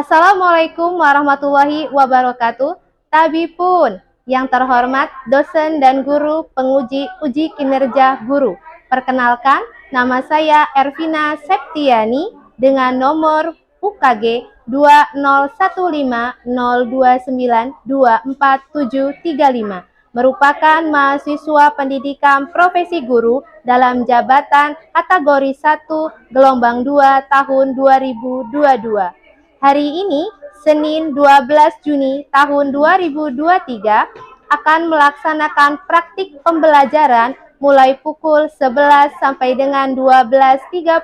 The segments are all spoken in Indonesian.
Assalamualaikum warahmatullahi wabarakatuh. Tabipun yang terhormat dosen dan guru penguji uji kinerja guru. Perkenalkan, nama saya Ervina Septiani dengan nomor UKG 201502924735, merupakan mahasiswa pendidikan profesi guru dalam jabatan kategori 1 gelombang 2 tahun 2022. Hari ini, Senin 12 Juni tahun 2023, akan melaksanakan praktik pembelajaran mulai pukul 11 sampai dengan 12.30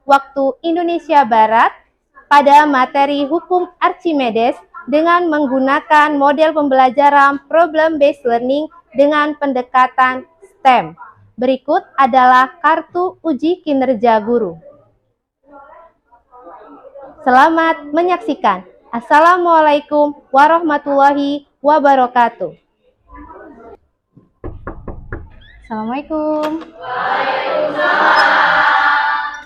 waktu Indonesia Barat pada materi hukum Archimedes dengan menggunakan model pembelajaran problem based learning dengan pendekatan STEM. Berikut adalah kartu uji kinerja guru. Selamat menyaksikan. Assalamualaikum warahmatullahi wabarakatuh. Assalamualaikum. Waalaikumsalam.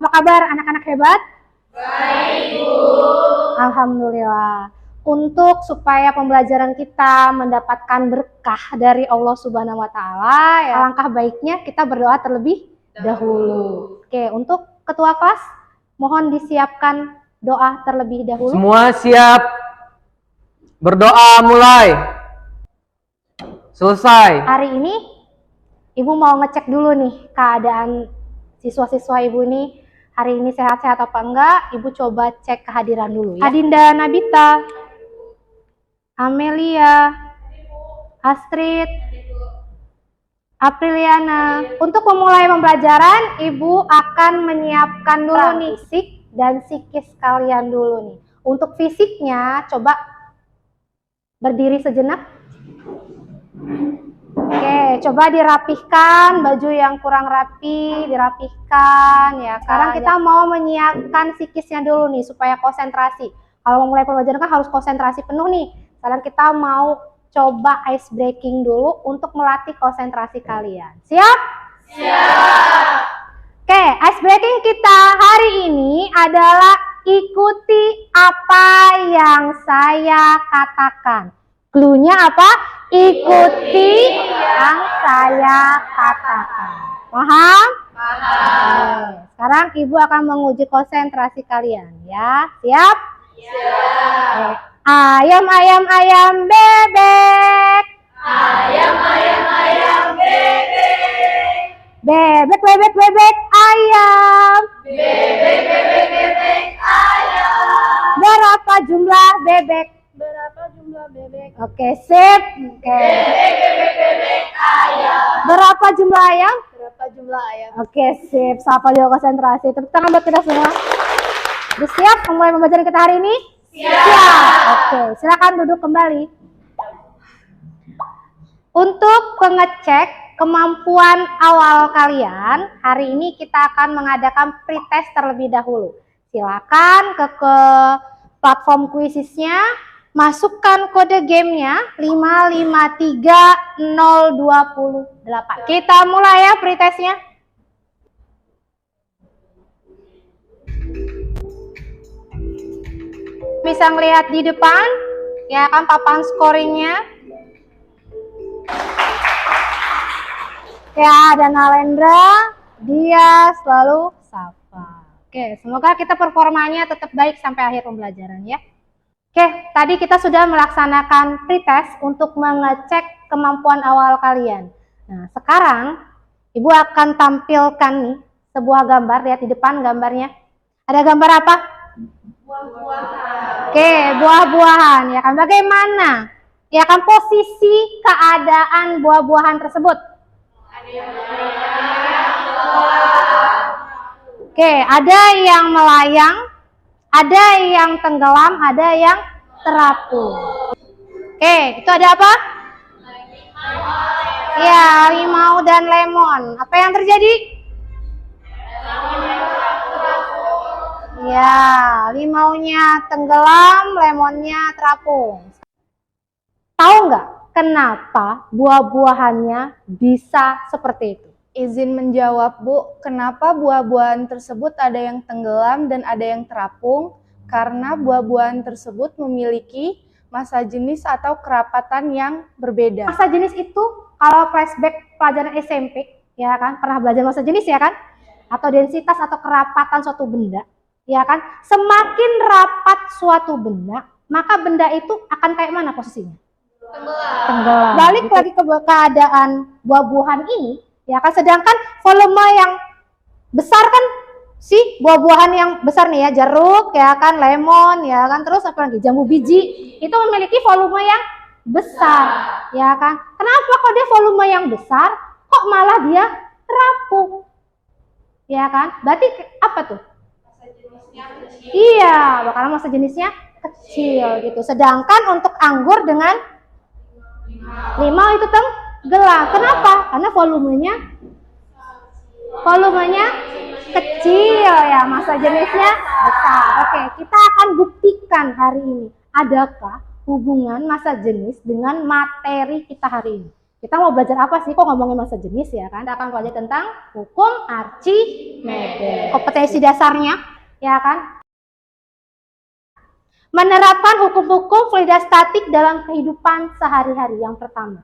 Apa kabar anak-anak hebat? Baik, Bu. Alhamdulillah. Untuk supaya pembelajaran kita mendapatkan berkah dari Allah Subhanahu wa taala, ya, alangkah baiknya kita berdoa terlebih dahulu. Oke, untuk ketua kelas mohon disiapkan doa terlebih dahulu. Semua siap. Berdoa mulai. Selesai. Hari ini Ibu mau ngecek dulu nih keadaan siswa-siswa Ibu nih. Hari ini sehat-sehat apa enggak? Ibu coba cek kehadiran dulu ya. Adinda Nabita, Amelia, Astrid, Apriliana. Untuk memulai pembelajaran, Ibu akan menyiapkan dulu nih fisik dan psikis kalian dulu nih. Untuk fisiknya, coba berdiri sejenak. Oke, coba dirapihkan baju yang kurang rapi, dirapihkan ya. Sekarang kita mau menyiapkan psikisnya dulu nih supaya konsentrasi. Kalau mau mulai pembelajaran kan harus konsentrasi penuh nih. Sekarang kita mau coba ice breaking dulu untuk melatih konsentrasi kalian. Siap? Siap. Oke, ice breaking kita hari ini adalah ikuti apa yang saya katakan. Cluenya apa? Ikuti yang saya katakan. Paham? Paham. Sekarang Ibu akan menguji konsentrasi kalian ya. Siap? Siap. Ayam, ayam, ayam, bebek. Ayam, ayam, ayam, bebek. Bebek, bebek, bebek, ayam. Bebek, bebek, bebek, ayam. Berapa jumlah bebek? Berapa jumlah bebek? Oke, sip. Oke. Bebek, bebek, bebek, ayam. Berapa jumlah ayam? Berapa jumlah ayam? Oke, sip. Sapa juga konsentrasi. Tepuk tangan buat kita semua. Sudah siap memulai pembelajaran kita hari ini? Siap. Oke, silakan duduk kembali. Untuk pengecek kemampuan awal kalian, hari ini kita akan mengadakan pretest terlebih dahulu. Silakan ke platform kuisisnya, masukkan kode gamenya 553028. Kita mulai ya pretestnya. Bisa ngelihat di depan, ya kan papan scoringnya. Ya, ada Nalendra, dia selalu Safa. Oke, semoga kita performanya tetap baik sampai akhir pembelajaran ya. Oke, tadi kita sudah melaksanakan pretest untuk mengecek kemampuan awal kalian. Nah, sekarang Ibu akan tampilkan nih sebuah gambar, lihat di depan gambarnya. Ada gambar apa? Buah-buahan. Oke, buah-buahan ya kan. Bagaimana? Ya kan posisi keadaan buah-buahan tersebut. Oke, ada yang melayang, ada yang tenggelam, ada yang terapung. Oke, itu ada apa? Ya, limau dan lemon. Apa yang terjadi? Ya, limaunya tenggelam, lemonnya terapung. Tahu nggak kenapa buah-buahannya bisa seperti itu? Izin menjawab, Bu. Kenapa buah-buahan tersebut ada yang tenggelam dan ada yang terapung? Karena buah-buahan tersebut memiliki massa jenis atau kerapatan yang berbeda. Massa jenis itu kalau flashback pelajaran SMP, ya kan, pernah belajar massa jenis ya kan? Atau densitas atau kerapatan suatu benda, ya kan? Semakin rapat suatu benda, maka benda itu akan kayak mana posisinya? Tenggelam. Balik lagi ke keadaan buah-buahan ini, ya kan, sedangkan volume yang besar kan si buah-buahan yang besar nih ya, jeruk ya kan, lemon ya kan, terus apa lagi, jambu biji, itu memiliki volume yang besar ya kan. Kenapa kok dia volume yang besar kok malah dia terapung ya kan? Berarti apa tuh? Iya, karena massa jenisnya kecil gitu. Sedangkan untuk anggur dengan limau itu tenggelam. Kenapa? Karena volumenya kecil ya, massa jenisnya besar. Oke, kita akan buktikan hari ini adakah hubungan massa jenis dengan materi kita hari ini. Kita mau belajar apa sih? Kok ngomongin massa jenis ya kan? Kita akan belajar tentang hukum Archimedes. Kompetensi dasarnya ya kan? Menerapkan hukum-hukum fluidostatik dalam kehidupan sehari-hari yang pertama.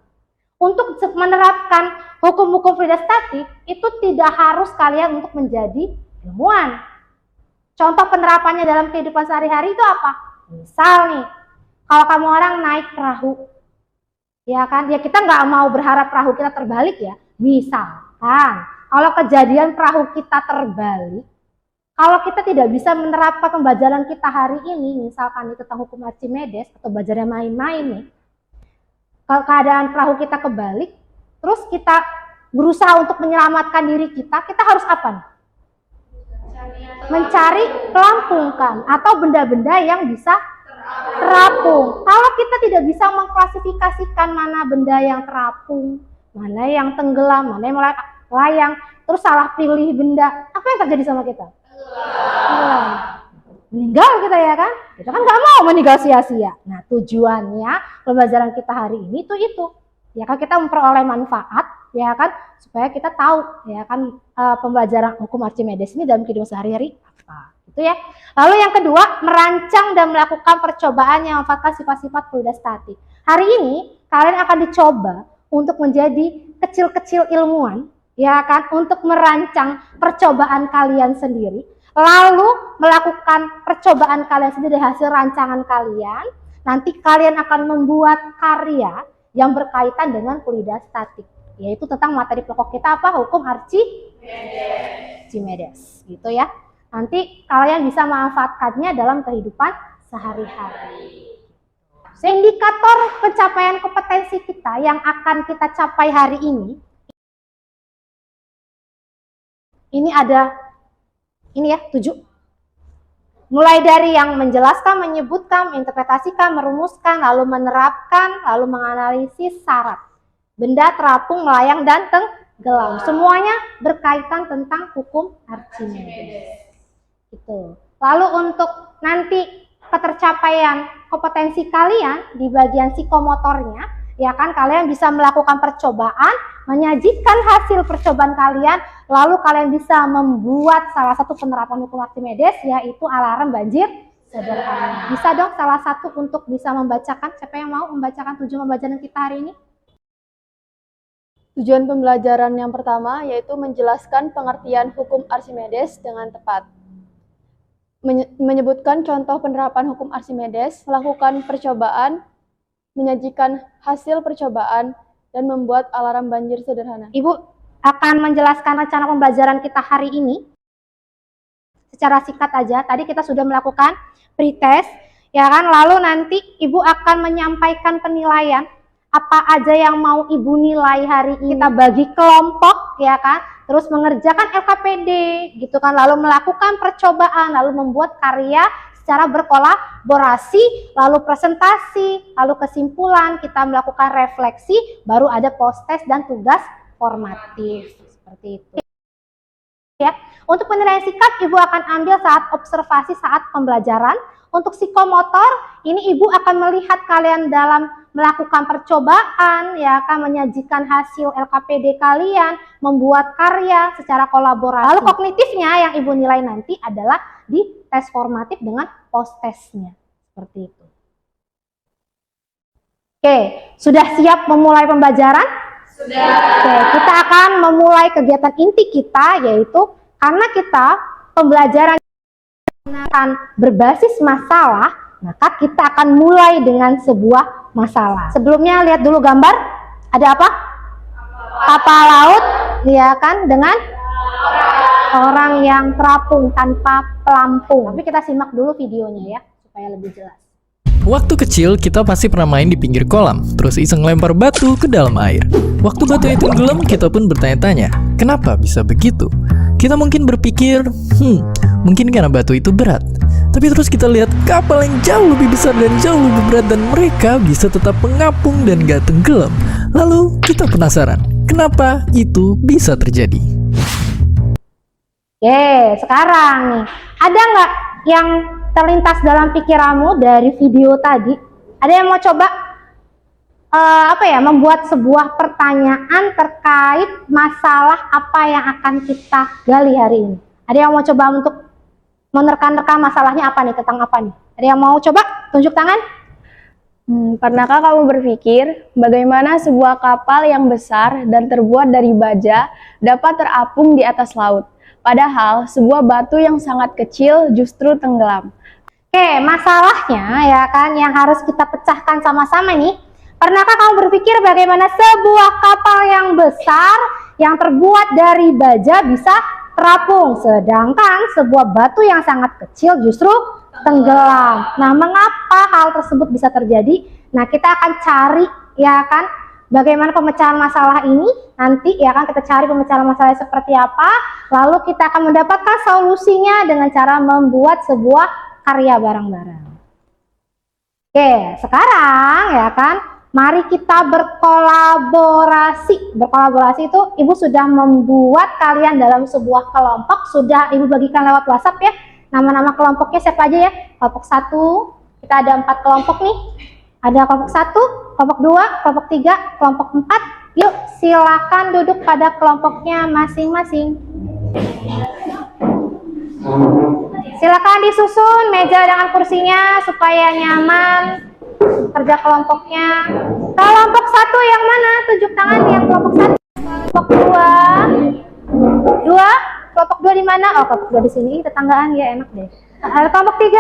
Untuk menerapkan hukum-hukum fluidostatik itu tidak harus kalian untuk menjadi ilmuwan. Contoh penerapannya dalam kehidupan sehari-hari itu apa? Misal nih, kalau kamu orang naik perahu, ya kan? Ya kita nggak mau berharap perahu kita terbalik ya. Misalkan, kalau kejadian perahu kita terbalik, kalau kita tidak bisa menerapkan pembelajaran kita hari ini, misalkan itu tentang hukum Archimedes atau belajarnya main-main nih, kalau keadaan perahu kita kebalik, terus kita berusaha untuk menyelamatkan diri kita harus apa nih? Mencari pelampungkan atau benda-benda yang bisa terapung. Kalau kita tidak bisa mengklasifikasikan mana benda yang terapung, mana yang tenggelam, mana yang melayang, terus salah pilih benda, apa yang terjadi sama kita? Meninggal kita ya kan? Kita kan nggak mau meninggal sia-sia. Nah tujuannya pembelajaran kita hari ini tuh itu, ya kan, kita memperoleh manfaat, ya kan, supaya kita tahu ya kan pembelajaran hukum Archimedes ini dalam kehidupan sehari-hari apa, gitu ya. Lalu yang kedua, merancang dan melakukan percobaan yang memanfaatkan sifat-sifat fluidostatik. Hari ini kalian akan dicoba untuk menjadi kecil-kecil ilmuwan, ya kan, untuk merancang percobaan kalian sendiri, lalu melakukan percobaan kalian sendiri hasil rancangan kalian. Nanti kalian akan membuat karya yang berkaitan dengan fluidostatik, yaitu tentang materi pokok kita apa? Hukum Archimedes, gitu ya. Nanti kalian bisa memanfaatkannya dalam kehidupan sehari-hari. Indikator pencapaian kompetensi kita yang akan kita capai hari ini ada ini ya, 7. Mulai dari yang menjelaskan, menyebutkan, menginterpretasikan, merumuskan, lalu menerapkan, lalu menganalisis syarat benda terapung, melayang, dan tenggelam. Semuanya berkaitan tentang hukum Archimedes. Gitu. Lalu untuk nanti ketercapaian kompetensi kalian di bagian psikomotornya, ya kan, kalian bisa melakukan percobaan, menyajikan hasil percobaan kalian, lalu kalian bisa membuat salah satu penerapan hukum Archimedes, yaitu alarm banjir sederhana. Bisa dong salah satu untuk bisa membacakan, siapa yang mau membacakan tujuan pembelajaran kita hari ini? Tujuan pembelajaran yang pertama yaitu menjelaskan pengertian hukum Archimedes dengan tepat. Menyebutkan contoh penerapan hukum Archimedes, melakukan percobaan, menyajikan hasil percobaan, dan membuat alarm banjir sederhana. Ibu akan menjelaskan rencana pembelajaran kita hari ini secara singkat aja. Tadi kita sudah melakukan pretest, ya kan? Lalu nanti Ibu akan menyampaikan penilaian apa aja yang mau Ibu nilai hari ini. Kita bagi kelompok, ya kan? Terus mengerjakan LKPD, gitu kan? Lalu melakukan percobaan, lalu membuat karya secara berkolaborasi, lalu presentasi, lalu kesimpulan, kita melakukan refleksi, baru ada post test dan tugas formatif, seperti itu. Ya, untuk penilaian sikap Ibu akan ambil saat observasi saat pembelajaran. Untuk psikomotor, ini Ibu akan melihat kalian dalam melakukan percobaan, ya kan, menyajikan hasil LKPD kalian, membuat karya secara kolaborasi. Lalu kognitifnya yang Ibu nilai nanti adalah di tes formatif dengan post-testnya. Seperti itu. Oke, sudah siap memulai pembelajaran? Sudah. Oke, kita akan memulai kegiatan inti kita, yaitu karena kita pembelajaran akan berbasis masalah, maka kita akan mulai dengan sebuah masalah. Sebelumnya lihat dulu gambar. Ada apa? Kapal laut, ya kan, dengan orang yang terapung tanpa pelampung. Tapi kita simak dulu videonya ya, supaya lebih jelas. Waktu kecil, kita pasti pernah main di pinggir kolam, terus iseng lempar batu ke dalam air. Waktu batu itu tenggelam, kita pun bertanya-tanya, kenapa bisa begitu? Kita mungkin berpikir, mungkin karena batu itu berat. Tapi terus kita lihat kapal yang jauh lebih besar dan jauh lebih berat, dan mereka bisa tetap mengapung dan gak tenggelam. Lalu kita penasaran, kenapa itu bisa terjadi? Oke, sekarang nih, ada nggak yang terlintas dalam pikiranmu dari video tadi? Ada yang mau coba membuat sebuah pertanyaan terkait masalah apa yang akan kita gali hari ini? Ada yang mau coba untuk menerka-nerka masalahnya apa nih, tentang apa nih? Ada yang mau coba? Tunjuk tangan. Pernahkah kamu berpikir bagaimana sebuah kapal yang besar dan terbuat dari baja dapat terapung di atas laut? Padahal sebuah batu yang sangat kecil justru tenggelam. Oke, masalahnya ya kan yang harus kita pecahkan sama-sama nih. Pernahkah kamu berpikir bagaimana sebuah kapal yang besar yang terbuat dari baja bisa terapung, sedangkan sebuah batu yang sangat kecil justru tenggelam? Nah, mengapa hal tersebut bisa terjadi? Nah, kita akan cari ya kan bagaimana pemecahan masalah ini nanti, ya kan, kita cari pemecahan masalahnya seperti apa, lalu kita akan mendapatkan solusinya dengan cara membuat sebuah karya bareng-bareng. Oke, sekarang ya kan, mari kita berkolaborasi. Berkolaborasi itu Ibu sudah membuat kalian dalam sebuah kelompok, sudah Ibu bagikan lewat WhatsApp ya. Nama-nama kelompoknya siapa aja ya? Kelompok 1, kita ada 4 kelompok nih. Ada kelompok 1, kelompok 2, kelompok 3, kelompok 4. Yuk, silakan duduk pada kelompoknya masing-masing. Silakan disusun meja dengan kursinya supaya nyaman kerja kelompoknya. Kelompok 1 yang mana? Tunjuk tangan yang kelompok 1. Kelompok 2. Kelompok 2 di mana? Oh, kelompok 2 di sini, tetanggaan ya, enak deh. Ada kelompok 3.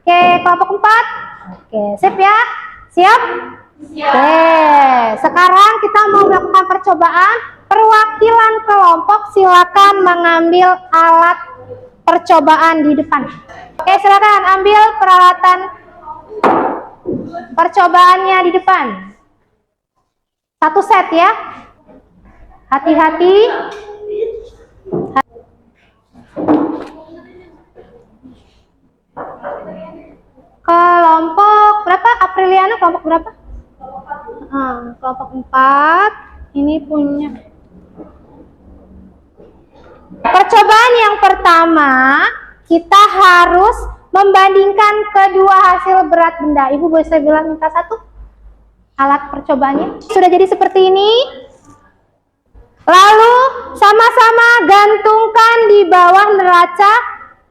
Oke, kelompok 4. Oke, sip ya? Siap? Siap. Oke, sekarang kita mau melakukan percobaan. Perwakilan kelompok silakan mengambil alat percobaan di depan. Oke, silakan ambil peralatan percobaannya di depan. 1 set ya. Hati-hati. Kelompok berapa? Apriliana kelompok berapa? Kelompok 4. Ini punya. Percobaan yang pertama, kita harus membandingkan kedua hasil berat benda. Ibu boleh saya bilang minta 1 alat percobaannya. Sudah jadi seperti ini. Lalu sama-sama gantungkan di bawah neraca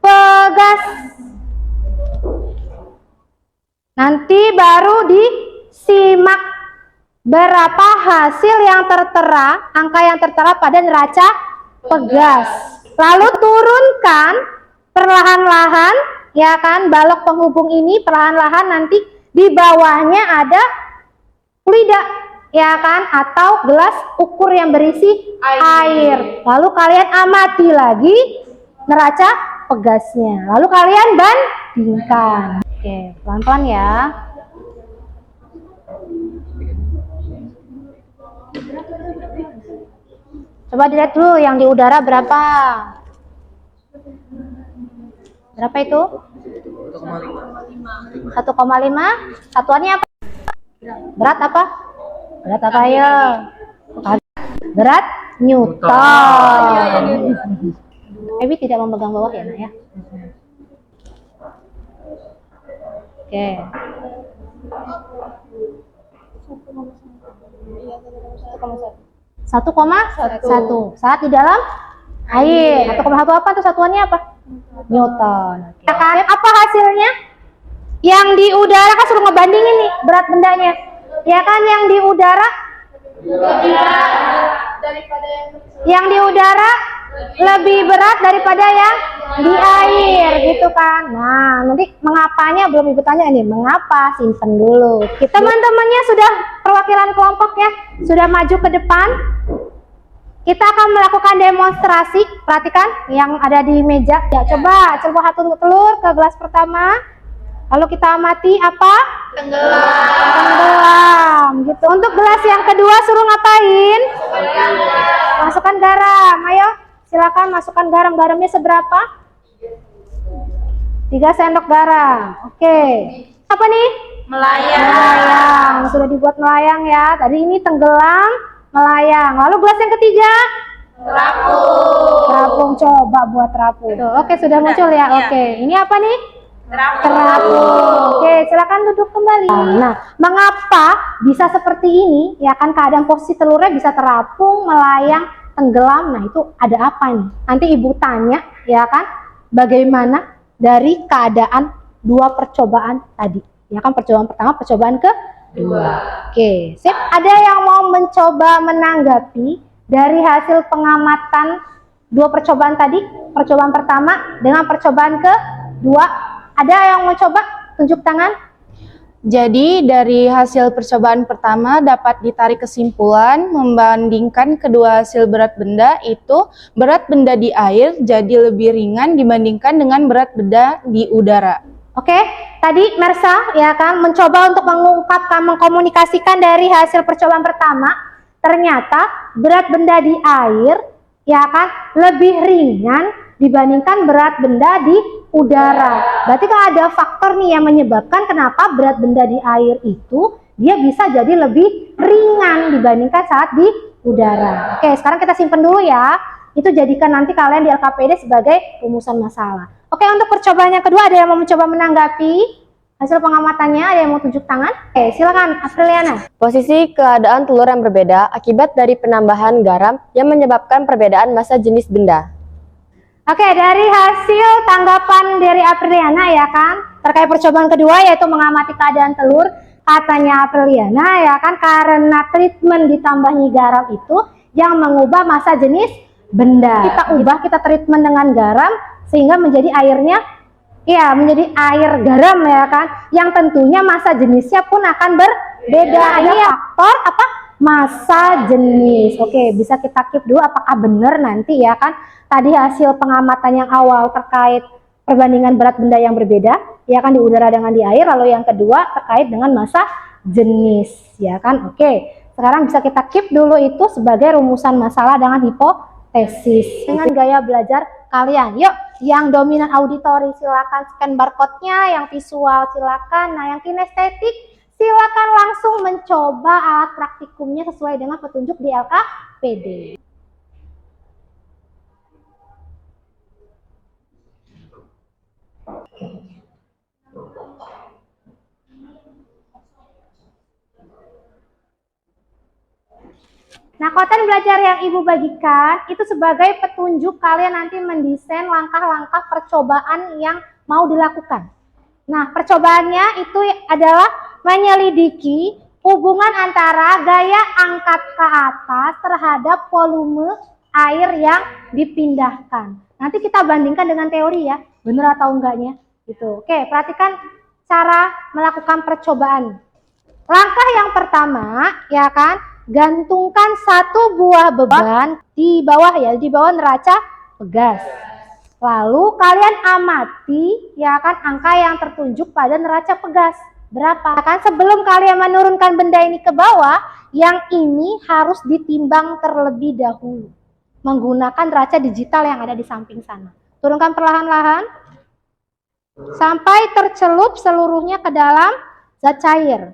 pegas. Nanti baru disimak berapa hasil yang tertera, angka yang tertera pada neraca pegas. Lalu turunkan perlahan-lahan, ya kan, balok penghubung ini perlahan-lahan, nanti di bawahnya ada fluida, ya kan, atau gelas ukur yang berisi air. Lalu kalian amati lagi neraca pegasnya. Lalu kalian bandingkan. Oke, pelan-pelan ya. Coba dilihat dulu yang di udara berapa. Berapa itu? 1,5. Satuannya apa? Berat apa? Berat apa ya? Berat Newton. Ebi tidak memegang bawah ya, Nak ya. Oke. 1,1 saat di dalam air. 1,1 apa tuh satuannya apa? Newton. Ya kan? Apa hasilnya? Yang di udara kan suruh ngebandingin nih berat bendanya. Ya kan, yang di udara lebih berat daripada yang di air gitu kan. Nah, nanti mengapanya belum Ibu tanya nih. Mengapa? Simpen dulu. Teman-temannya sudah perwakilan kelompok ya, sudah maju ke depan. Kita akan melakukan demonstrasi. Perhatikan yang ada di meja. Ya, coba celupkan satu telur ke gelas pertama. Lalu kita amati apa? Tenggelam. Gitu. Untuk gelas yang kedua suruh ngapain? Masukkan garam. Ayo, silakan masukkan garam. Garamnya seberapa? 3 sendok garam. Oke. Apa nih? Melayang. Sudah dibuat melayang ya. Tadi ini tenggelam, melayang. Lalu gelas yang ketiga? Terapung. Coba buat terapung. Tuh, oke, sudah muncul ya. Oke. Ini apa nih? Terapung. Oke, silakan duduk kembali. Nah, mengapa bisa seperti ini? Ya kan, keadaan posisi telurnya bisa terapung, melayang, tenggelam. Nah, itu ada apa nih? Nanti Ibu tanya, ya kan, bagaimana dari keadaan 2 percobaan tadi. Ya kan, percobaan pertama, percobaan kedua. Oke, sip. Ada yang mau mencoba menanggapi dari hasil pengamatan 2 percobaan tadi? Percobaan pertama dengan percobaan kedua. Ada yang mau coba? Tunjuk tangan. Jadi dari hasil percobaan pertama dapat ditarik kesimpulan membandingkan kedua hasil berat benda itu berat benda di air jadi lebih ringan dibandingkan dengan berat benda di udara. Oke, tadi Mersa ya kan mencoba untuk mengungkapkan, mengkomunikasikan dari hasil percobaan pertama, ternyata berat benda di air ya kan lebih ringan dibandingkan berat benda di udara. Berarti kan ada faktor nih yang menyebabkan kenapa berat benda di air itu dia bisa jadi lebih ringan dibandingkan saat di udara. Oke, sekarang kita simpen dulu ya. Itu jadikan nanti kalian di LKPD sebagai rumusan masalah. Oke, untuk percobaan yang kedua ada yang mau mencoba menanggapi hasil pengamatannya? Ada yang mau tunjuk tangan? Oke, silakan Apriliana. Posisi keadaan telur yang berbeda akibat dari penambahan garam yang menyebabkan perbedaan massa jenis benda. Oke, dari hasil tanggapan dari Apriliana ya kan, terkait percobaan kedua yaitu mengamati keadaan telur, katanya Apriliana ya kan, karena treatment ditambahi garam itu yang mengubah massa jenis benda. Kita ubah, kita treatment dengan garam sehingga menjadi airnya, ya menjadi air garam ya kan, yang tentunya massa jenisnya pun akan berbeda. Ada faktor apa? Massa jenis. Oke, bisa kita keep dulu apakah benar nanti ya kan. Tadi hasil pengamatan yang awal terkait perbandingan berat benda yang berbeda ya kan di udara dengan di air, lalu yang kedua terkait dengan massa jenis ya kan. Oke, sekarang bisa kita keep dulu itu sebagai rumusan masalah dengan hipotesis dengan gaya belajar kalian. Yuk, yang dominan auditory silakan scan barcode-nya, yang visual silakan, nah yang kinestetik silakan langsung mencoba alat praktikumnya sesuai dengan petunjuk di LKPD. Nah, konten belajar yang Ibu bagikan itu sebagai petunjuk kalian nanti mendesain langkah-langkah percobaan yang mau dilakukan. Nah, percobaannya itu adalah menyelidiki hubungan antara gaya angkat ke atas terhadap volume air yang dipindahkan. Nanti kita bandingkan dengan teori ya, benar atau enggaknya gitu. Oke, perhatikan cara melakukan percobaan. Langkah yang pertama ya kan, gantungkan satu buah beban di bawah ya, di bawah neraca pegas. Lalu kalian amati ya kan angka yang tertunjuk pada neraca pegas. Berapa? Kan sebelum kalian menurunkan benda ini ke bawah, yang ini harus ditimbang terlebih dahulu menggunakan neraca digital yang ada di samping sana. Turunkan perlahan-lahan sampai tercelup seluruhnya ke dalam zat cair.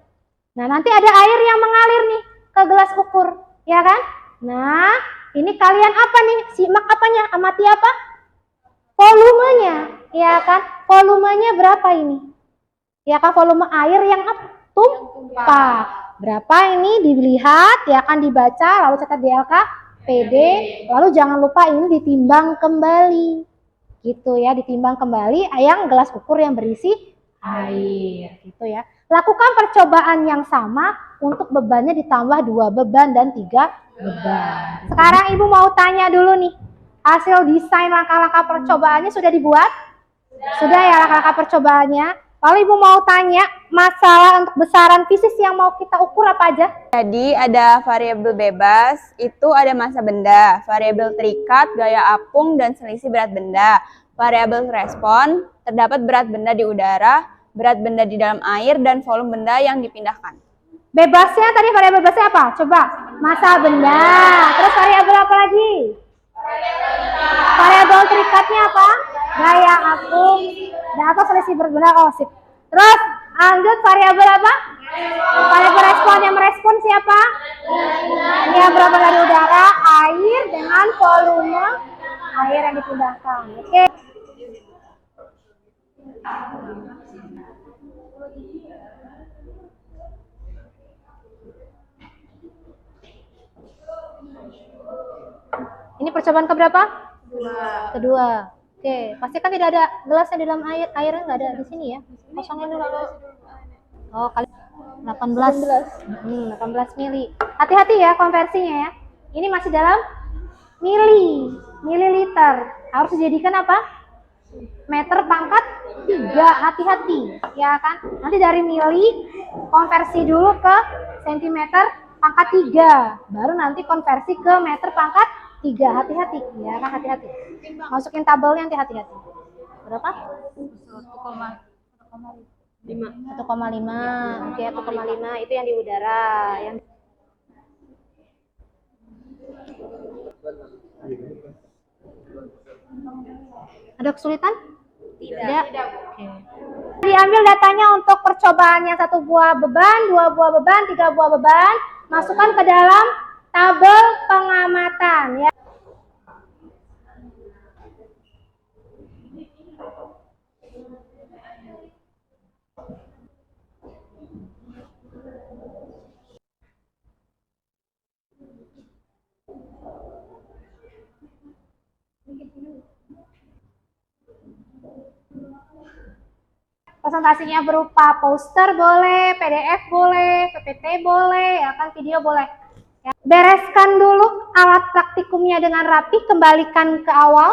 Nah, nanti ada air yang mengalir nih ke gelas ukur, ya kan? Nah, ini kalian apa nih? Simak apanya? Amati apa? Volumenya, ya kan? Volumenya berapa ini? Ya kan, volume air yang tumpah. Berapa ini dilihat, ya akan dibaca, lalu catat di LKPD, lalu jangan lupa ini ditimbang kembali. Gitu ya, ditimbang kembali yang gelas ukur yang berisi air. Gitu ya. Lakukan percobaan yang sama untuk bebannya ditambah 2 beban dan 3 beban. Sekarang Ibu mau tanya dulu nih, hasil desain langkah-langkah percobaannya sudah dibuat? Sudah ya langkah-langkah percobaannya. Lalu Ibu mau tanya masalah untuk besaran fisis yang mau kita ukur apa aja? Jadi ada variabel bebas, itu ada massa benda, variabel terikat, gaya apung, dan selisih berat benda. Variabel respon, terdapat berat benda di udara, berat benda di dalam air, dan volume benda yang dipindahkan. Bebasnya tadi variabel bebasnya apa? Coba. Massa benda. Terus variabel apa lagi? Variabel terikatnya apa? Gaya apung dan atau selisih berat benda. Oh, sip. Terus lanjut variabel apa? Variabel respon, yang merespon siapa? Ya, berat benda di udara, air dengan volume air yang dipindahkan. Oke. Ini percobaan keberapa? Kedua. Oke, pastikan tidak ada gelasnya di dalam air. Airnya nggak ada di sini ya. Kosongin dulu. Oh, kali 18. 18 mili. Hati-hati ya konversinya ya. Ini masih dalam mililiter. Harus dijadikan apa? Meter pangkat 3. Hati-hati, ya kan? Nanti dari mili konversi dulu ke sentimeter pangkat 3. Baru nanti konversi ke meter pangkat 3. Hati-hati, ya kan, hati-hati. Masukin tabelnya nanti hati-hati. Berapa? 1,5. Oke, 1,5 itu yang di udara. Yang ada kesulitan? Tidak. Oke. Diambil datanya untuk percobaannya 1 buah beban, 2 buah beban, 3 buah beban. Masukkan ke dalam tabel pengamatan ya. Presentasinya berupa poster boleh, PDF boleh, PPT boleh, ya kan, video boleh. Ya. Bereskan dulu alat praktikumnya dengan rapi, kembalikan ke awal.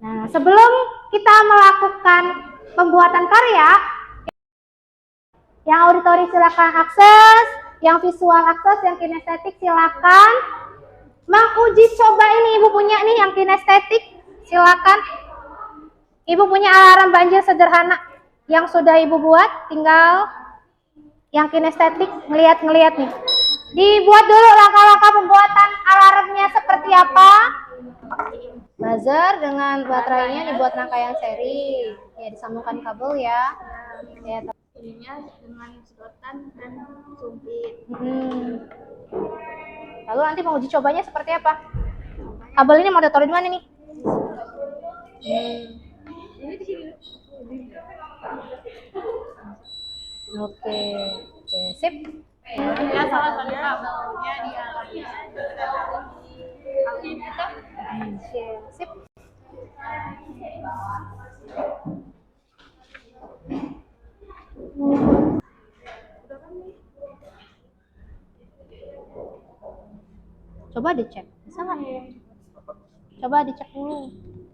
Nah, sebelum kita melakukan pembuatan karya, yang auditori silakan akses, yang visual akses, yang kinestetik silakan menguji coba ini. Ibu punya nih yang kinestetik, silakan. Ibu punya alarm banjir sederhana yang sudah Ibu buat, tinggal yang kinestetik ngeliat-ngeliat nih. Dibuat dulu langkah-langkah pembuatan alarmnya seperti apa. Buzzer dengan baterainya dibuat rangkaian seri. Ya, disambungkan kabel ya. Ya, Ininya dengan sedotan dan sumpit. Lalu nanti mau uji cobanya seperti apa? Kabel ini mau ditaruh di mana nih? Ini di sini. Oke, sip. Ya, salah satu kabelnya di alamnya. Sip. Coba dicek, bisa nggak? Coba dicek dulu,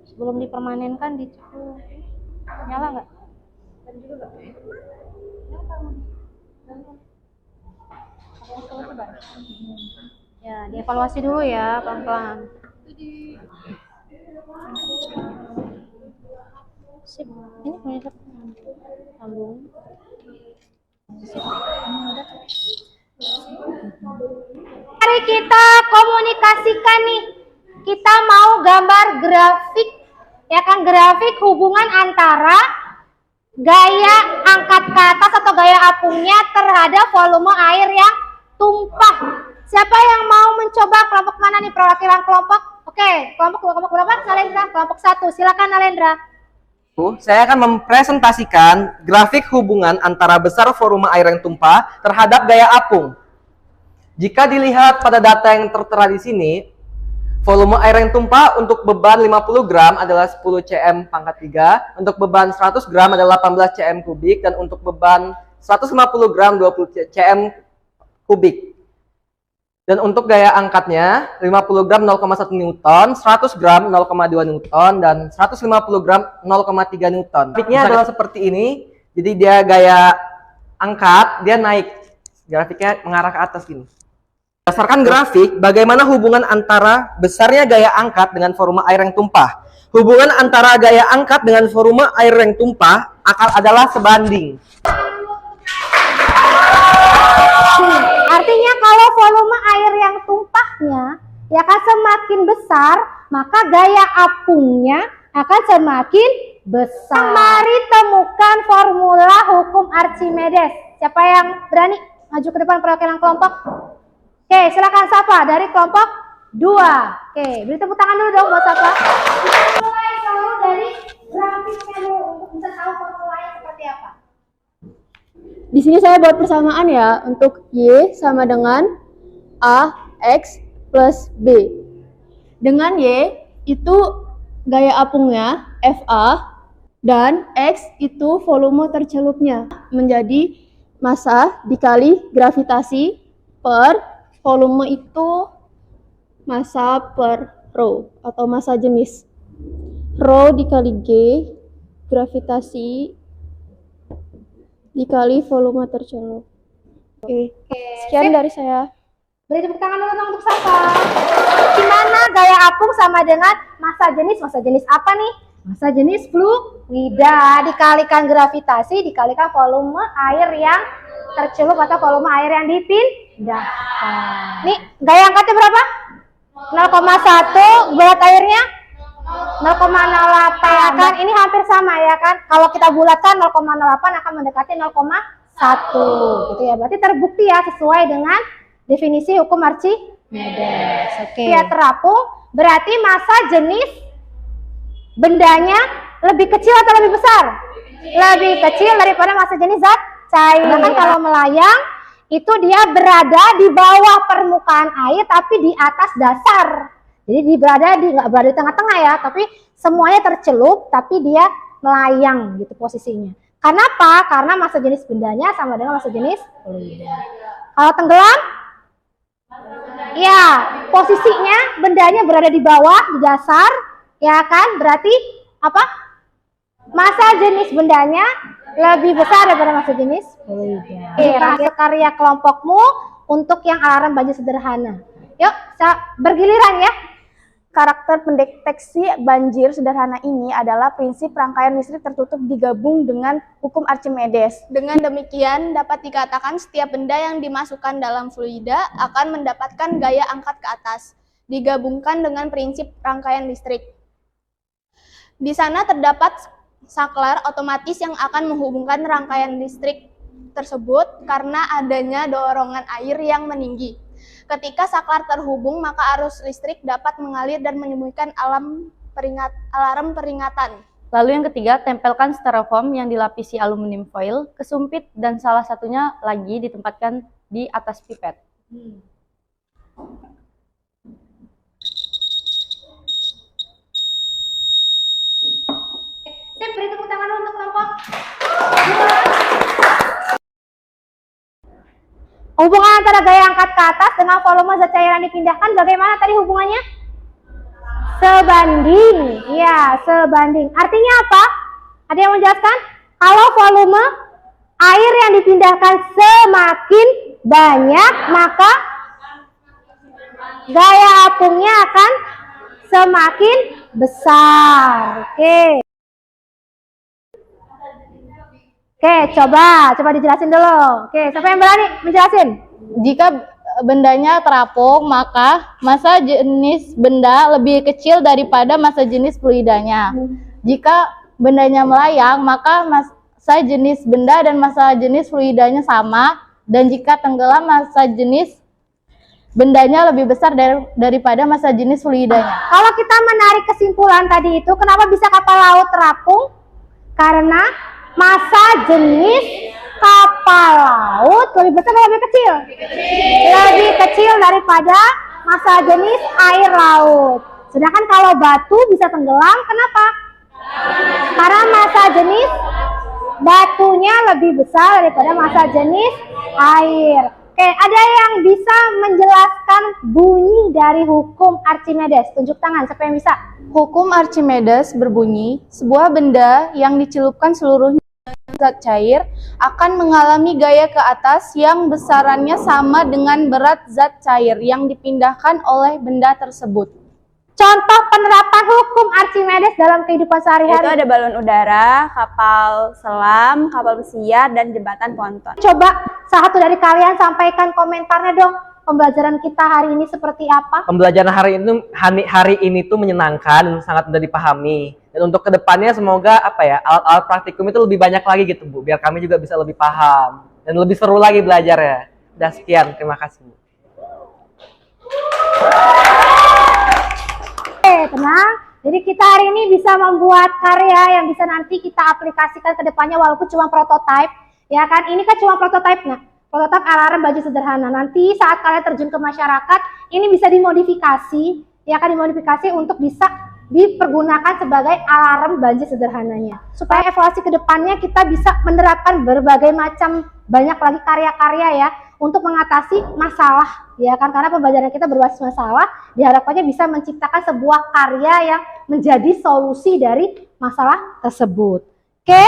sebelum dipermanenkan dicek dulu. Nyala nggak? Ya, dievaluasi dulu ya, pelan-pelan. Sip, ini monitor sambung. Sip, ini udah. Mari kita komunikasikan nih. Kita mau gambar grafik, ya kan, grafik hubungan antara gaya angkat ke atas atau gaya apungnya terhadap volume air yang tumpah. Siapa yang mau mencoba? Kelompok mana nih perwakilan kelompok? Oke. Oke, kelompok berapa? Nalendra, kelompok 1. Silakan Nalendra. Saya akan mempresentasikan grafik hubungan antara besar volume air yang tumpah terhadap gaya apung. Jika dilihat pada data yang tertera di sini, volume air yang tumpah untuk beban 50 gram adalah 10 cm pangkat 3, untuk beban 100 gram adalah 18 cm kubik, dan untuk beban 150 gram 20 cm kubik. Dan untuk gaya angkatnya 50 gram 0,1 Newton, 100 gram 0,2 Newton, dan 150 gram 0,3 Newton. Grafiknya adalah seperti ini, jadi dia gaya angkat, dia naik. Grafiknya mengarah ke atas gini. Berdasarkan grafik, bagaimana hubungan antara besarnya gaya angkat dengan volume air yang tumpah? Hubungan antara gaya angkat dengan volume air yang tumpah adalah sebanding. Artinya kalau volume air yang tumpahnya ya kan semakin besar, maka gaya apungnya akan semakin besar. Mari temukan formula hukum Archimedes. Siapa yang berani maju ke depan perwakilan kelompok? Oke, silakan Safa dari kelompok 2. Oke, beri tepuk tangan dulu dong buat Safa. Mulai selalu dari grafiknya dulu untuk bisa tahu formulanya seperti apa. Di sini saya buat persamaan ya, untuk Y sama dengan AX plus B. Dengan Y itu gaya apungnya FA, dan X itu volume tercelupnya, menjadi massa dikali gravitasi per volume itu massa per rho atau massa jenis. Rho dikali G, gravitasi dikali volume tercelup. Oke. Sekian dari saya. Beri tepuk tangan dulu dong untuk Safa. Gimana gaya apung sama dengan massa jenis? Massa jenis apa nih? Massa jenis fluida dikalikan gravitasi dikalikan volume air yang tercelup atau volume air yang dipindahkan. Nih, gaya angkatnya berapa? 0,1, berat airnya 0,08 ya kan, ini hampir sama ya kan. Kalau kita bulatkan 0,08 akan mendekati 0,1 gitu ya. Berarti terbukti ya sesuai dengan definisi hukum Archimedes. Oke. Dia terapung, berarti massa jenis bendanya lebih kecil atau lebih besar? Lebih kecil daripada massa jenis zat cair. Bahkan kalau melayang itu dia berada di bawah permukaan air tapi di atas dasar. Jadi nggak berada di tengah-tengah ya, tapi semuanya tercelup, tapi dia melayang gitu posisinya. Kenapa? Karena massa jenis bendanya sama dengan massa jenis fluida. Kalau tenggelam, ya posisinya bendanya berada di bawah, di dasar, ya kan? Berarti apa? Massa jenis bendanya lebih besar daripada massa jenis fluida. Oke, karya kelompokmu untuk yang alarm banjir sederhana. Yuk, bergiliran ya. Karakter pendeteksi banjir sederhana ini adalah prinsip rangkaian listrik tertutup digabung dengan hukum Archimedes. Dengan demikian dapat dikatakan setiap benda yang dimasukkan dalam fluida akan mendapatkan gaya angkat ke atas, digabungkan dengan prinsip rangkaian listrik. Di sana terdapat saklar otomatis yang akan menghubungkan rangkaian listrik tersebut karena adanya dorongan air yang meninggi. Ketika saklar terhubung, maka arus listrik dapat mengalir dan menyembunyikan alarm peringatan. Lalu yang ketiga, tempelkan styrofoam yang dilapisi aluminium foil ke sumpit dan salah satunya lagi ditempatkan di atas pipet. Saya beri tepuk tangan untuk kelompok. Hubungan antara gaya angkat ke atas dengan volume zat cairan dipindahkan bagaimana tadi hubungannya? Sebanding. Ya, sebanding. Artinya apa? Ada yang menjelaskan? Kalau volume air yang dipindahkan semakin banyak, maka gaya apungnya akan semakin besar. Oke. Oke, coba dijelasin dulu. Oke, siapa yang berani menjelasin? Jika bendanya terapung, maka massa jenis benda lebih kecil daripada massa jenis fluidanya. Jika bendanya melayang, maka massa jenis benda dan massa jenis fluidanya sama. Dan jika tenggelam, massa jenis bendanya lebih besar daripada massa jenis fluidanya. Kalau kita menarik kesimpulan tadi itu, kenapa bisa kapal laut terapung? Karena massa jenis kapal laut lebih besar atau lebih kecil? Lebih kecil daripada massa jenis air laut. Sedangkan kalau batu bisa tenggelam, kenapa? Karena massa jenis batunya lebih besar daripada massa jenis air. Oke, ada yang bisa menjelaskan bunyi dari hukum Archimedes? Tunjuk tangan, siapa yang bisa? Hukum Archimedes berbunyi, sebuah benda yang dicelupkan seluruhnya zat cair akan mengalami gaya ke atas yang besarannya sama dengan berat zat cair yang dipindahkan oleh benda tersebut. Contoh penerapan hukum Archimedes dalam kehidupan Itu sehari-hari. ada balon udara, kapal selam, kapal pesiar, dan jembatan ponton. Coba satu dari kalian sampaikan komentarnya dong. Pembelajaran kita hari ini seperti apa? Pembelajaran hari ini tuh menyenangkan dan sangat mudah dipahami. Dan untuk kedepannya semoga alat-alat praktikum itu lebih banyak lagi gitu Bu, biar kami juga bisa lebih paham dan lebih seru lagi belajarnya. Udah sekian, terima kasih Bu. Tenang. Jadi kita hari ini bisa membuat karya yang bisa nanti kita aplikasikan ke depannya walaupun cuma prototipe. Ya kan, ini kan cuma prototipe-nya. Prototipe alarm baju sederhana. Nanti saat kalian terjun ke masyarakat, ini bisa dimodifikasi, ya kan, dimodifikasi untuk bisa dipergunakan sebagai alarm banjir sederhananya. Supaya evaluasi ke depannya kita bisa menerapkan berbagai macam banyak lagi karya-karya ya untuk mengatasi masalah, ya kan, karena pembelajaran kita berbasis masalah, diharapkannya bisa menciptakan sebuah karya yang menjadi solusi dari masalah tersebut. Oke,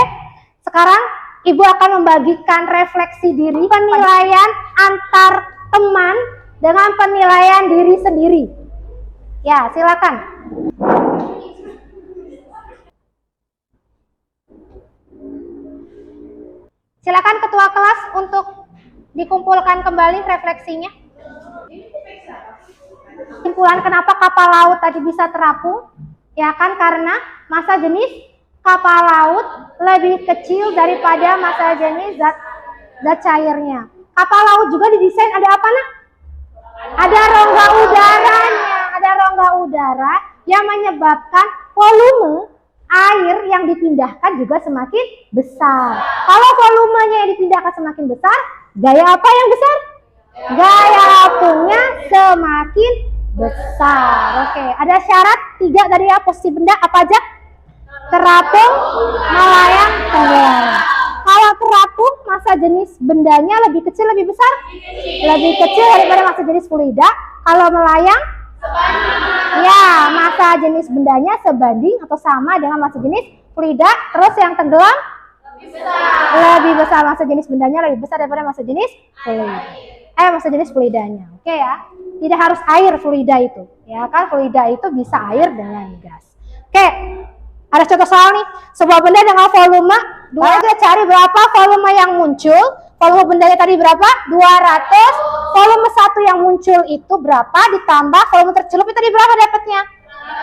sekarang Ibu akan membagikan refleksi diri, penilaian antar teman dengan penilaian diri sendiri. Ya, silakan. Silakan ketua kelas untuk dikumpulkan kembali refleksinya. Kesimpulan kenapa kapal laut tadi bisa terapung? Ya kan, karena massa jenis kapal laut lebih kecil daripada massa jenis zat cairnya. Kapal laut juga didesain ada apa nak? Ada rongga udaranya, ada rongga udara yang menyebabkan volume air yang dipindahkan juga semakin besar. Kalau volumenya yang dipindahkan semakin besar, gaya apa yang besar? Gaya apungnya semakin besar. Oke, ada syarat 3 dari posisi benda apa aja? Terapung, melayang, tenggelam. Kalau terapung, massa jenis bendanya lebih kecil, lebih besar? Lebih kecil daripada massa jenis fluida. Kalau melayang? Ya, massa jenis bendanya sebanding atau sama dengan massa jenis fluida. Terus yang tenggelam? Lebih besar, massa jenis bendanya lebih besar daripada massa jenis fluida. Massa jenis fluidanya. Oke ya. Tidak harus air fluida itu. Ya kan, fluida itu bisa air dengan gas. Oke. Ada contoh soal nih, sebuah benda dengan volume, kita cari berapa volume yang muncul, volume bendanya tadi berapa? 200, volume 1 yang muncul itu berapa, ditambah volume tercelup itu tadi berapa dapatnya?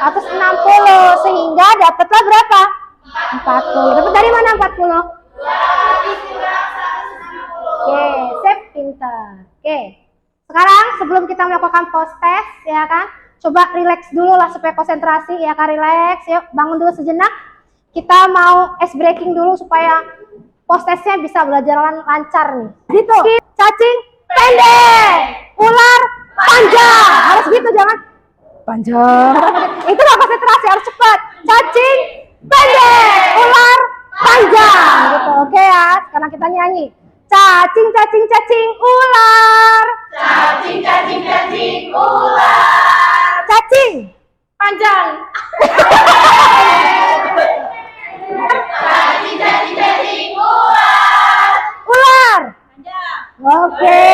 160, sehingga dapatlah berapa? 40, dapat dari mana 40? Oke, sip, pintar. Oke, sekarang sebelum kita melakukan post test, ya kan, coba relax dulu lah supaya konsentrasi, ya kan, relax. Yuk bangun dulu sejenak. Kita mau ice breaking dulu supaya post testnya bisa belajar lancar nih. Gitu. Cacing pendek, ular panjang. Harus gitu, jangan panjang. Itu lah konsentrasi, harus cepat. Cacing pendek, ular panjang. Gitu. Oke ya. Sekarang kita nyanyi. Cacing, cacing, cacing, ular. Cacing, cacing, cacing, ular. Cacing panjang. Cacing, cacing, cacing, ular. Ular panjang. Oke.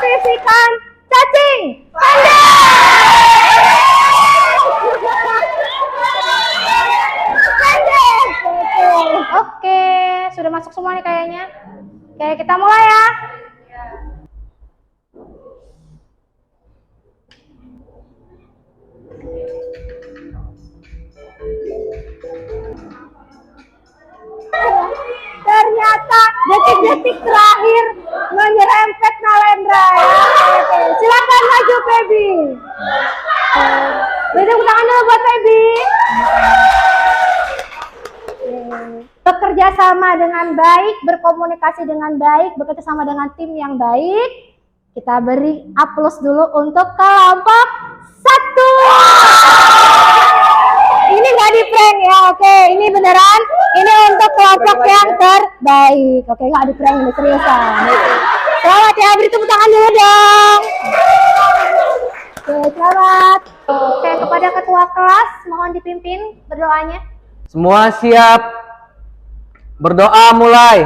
Sisihkan cacing pendek. Pendek. Oke, sudah masuk semua nih kayaknya. Oke, kita mulai ya. Ternyata detik-detik terakhir menyerempet Nalendra ya. Oke, silakan maju Feby. Beri tepuk tangan dulu buat Feby. Bekerja sama dengan baik, berkomunikasi dengan baik, bekerja sama dengan tim yang baik. Kita beri aplaus dulu untuk kelompok 1. Ini nggak di prank ya, oke. Ini beneran. Ini untuk kelompok yang terbaik. Oke, nggak di prank, ini seriusan. Selamat ya, beri tepuk tangan dulu dong. Oke, selamat. Oke, kepada ketua kelas, mohon dipimpin berdoanya. Semua siap. Berdoa mulai.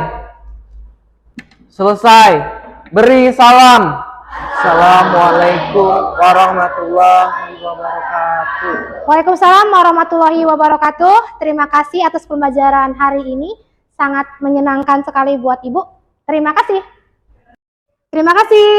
Selesai. Beri salam. Assalamualaikum warahmatullahi wabarakatuh. Waalaikumsalam warahmatullahi wabarakatuh. Terima kasih atas pembelajaran hari ini. Sangat menyenangkan sekali buat Ibu. Terima kasih. Terima kasih.